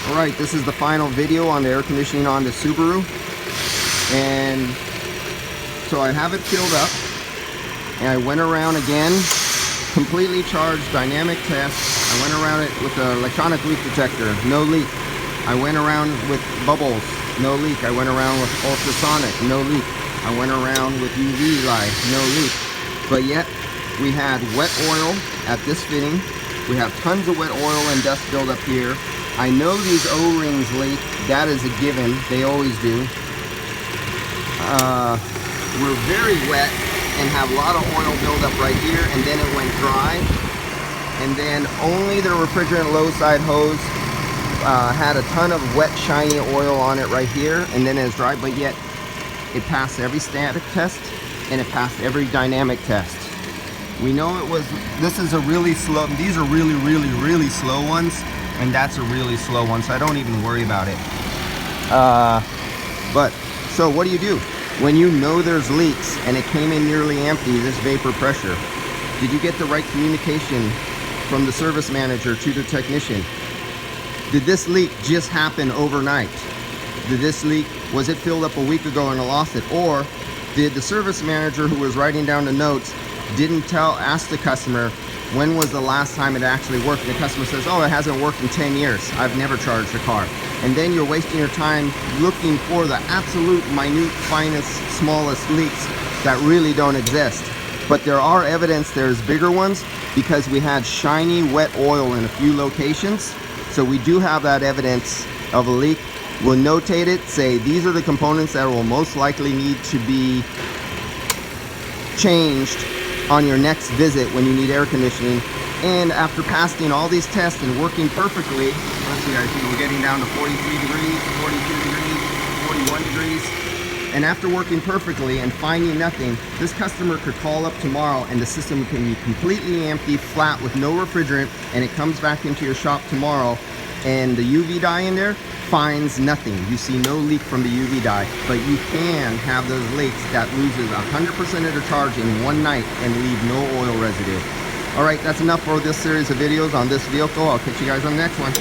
Alright, this is the final video on the air conditioning on the Subaru. And so I have it filled up. And I went around again, completely charged, dynamic test. I went around it with an electronic leak detector, no leak. I went around with bubbles, no leak. I went around with ultrasonic, no leak. I went around with UV light, no leak. But yet, we had wet oil at this fitting. We have tons of wet oil and dust buildup here. I know these O-rings leak. That is a given. They always do. We're very wet and have a lot of oil buildup right here, and then it went dry. And then only the refrigerant low side hose had a ton of wet, shiny oil on it right here, and then it's dry. But yet, it passed every static test and it passed every dynamic test. We know it was, this is a really slow, these are really slow ones, and that's a really slow one, so I don't even worry about it. So what do? When you know there's leaks and it came in nearly empty, this vapor pressure, did you get the right communication from the service manager to the technician? Did this leak just happen overnight? Did this leak, was it filled up a week ago and I lost it? Or did the service manager who was writing down the notes didn't ask the customer when was the last time it actually worked, and the customer says, oh, it hasn't worked in 10 years, I've never charged a car. And then you're wasting your time looking for the absolute minute, finest, smallest leaks that really don't exist. But there are evidence there's bigger ones, because we had shiny wet oil in a few locations. So we do have that evidence of a leak. We'll notate it, say these are the components that will most likely need to be changed on your next visit when you need air conditioning. And after passing all these tests and working perfectly, let's see, I think we're getting down to 43 degrees, 42 degrees, 41 degrees. And after working perfectly and finding nothing, this customer could call up tomorrow and the system can be completely empty, flat, with no refrigerant, and it comes back into your shop tomorrow and the UV dye in there finds nothing. You see no leak from the UV dye, but you can have those leaks that loses 100% of the charge in one night and leave no oil residue. All right, that's enough for this series of videos on this vehicle. I'll catch you guys on the next one.